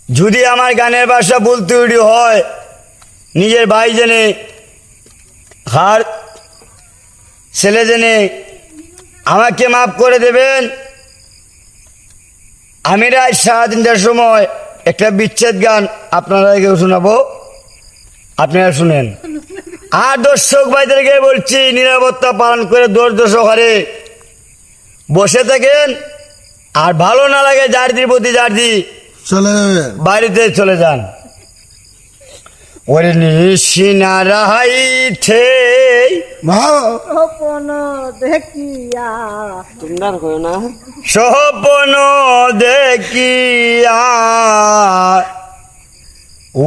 যদি আমার গানের ভাষা ভুল ত্রুটি হয় নিজের ভাই জেনে হার ছেলে জেনে আমাকে মাফ করে দেবেন। আমি রাত 3:30টার সময় একটা বিচ্ছেদ গান আপনাদেরকে শোনাবো, আপনারা শুনেন। আর দর্শক ভাইদেরকে বলছি নিরাপত্তা পালন করে ধৈর্য সহকারে বসে থাকেন। আর ভালো না লাগে জার্জির প্রতি জার্জি চলে যাবে বাড়িতে চলে যান। ওরে নিশিনা রাইতে স্বপ্ন দেখিয়া তোমরা কয় না স্বপ্ন দেখিয়া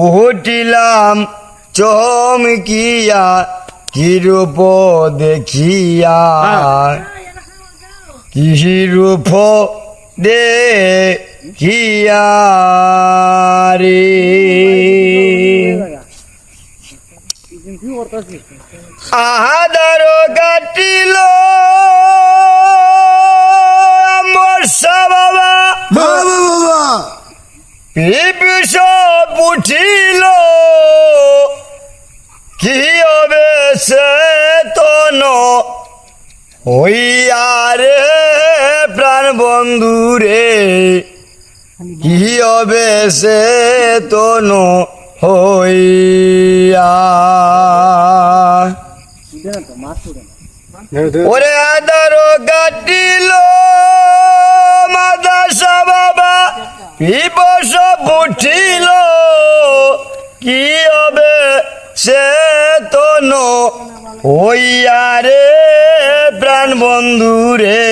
উঠিলাম চমকিয়া কি রূপ দেখিয়া কি রূপ দেখিয়া রে। আহাদার কাটিল মশা বাবা পিপিস উঠিল কি হবে সে তন হইয়ারে প্রাণ বন্ধু রে কি হবে সে তন হইয়া। ওরে আদার কাটিল মাদাসা বাবা পিপস উঠিল কি হবে সে তন হইয়া রে প্রাণ বন্ধু রে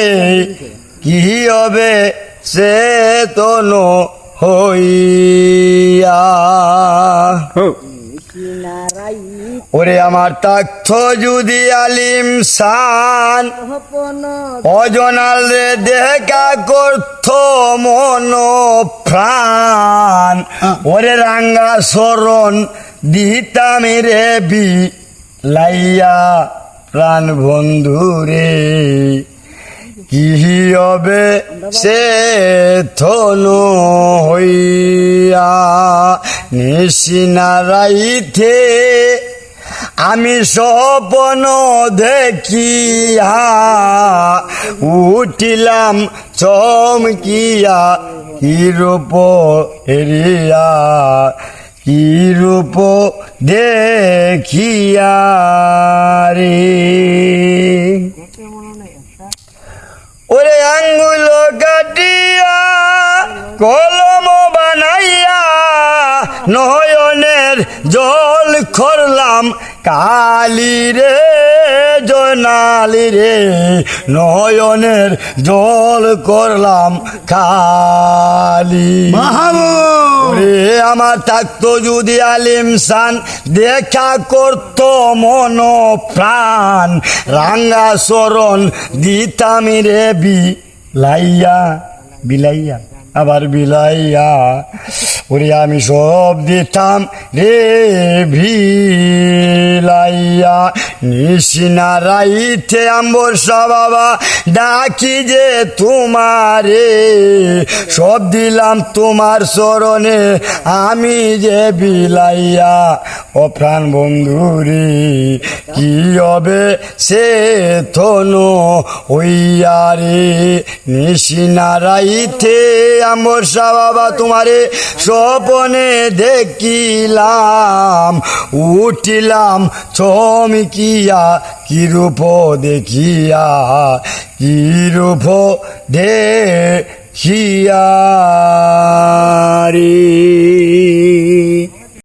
কি হবে সে তন হইয়া। ওরে আমার তাক্ষ যদি আলিম সান অজনাল রে দেখা করত মন প্রাণ ওরে রাঙ্গা শরণ দিতাম রে বি লাইয়া প্রাণ বন্ধু রে কি হবে সে থনু হইয়া। নিশিনা রাইতে আমি স্বপ্ন দেখিয়া উঠিলাম চমকিয়া কি রূপ হেরিয়া কি রূপ দেখিয়া রে। ওরে আঙ্গুল কাটিয়া কলম বানাইয়া নয়নের জল করলাম কালি রে জনালি রে নয়নের জল করলাম কালি। রে আমার থাকতো যদি আলিম সান দেখা করত মন প্রাণ রাঙ্গা শরণ দিতাম রে বিলাইয়া বিলাইয়া আবার বিলাইয়া ওরে আমি সব দিতাম রে ভিলাইয়া। নিশিনা রাইতে আম্বরসা বাবা ডাকি যে তোমারে সব দিলাম তোমার চরণে আমি যে বিলাইয়া ও প্রাণ বন্ধু রে কি হবে সে থনু হইয়া রে। নিশিনা রাইতে আম্বরসা বাবা তোমারে স্বপনে দেখিলাম উঠিলাম চমকিয়া কি রূপ দেখিয়া কি রূপ দেখিয়া রে।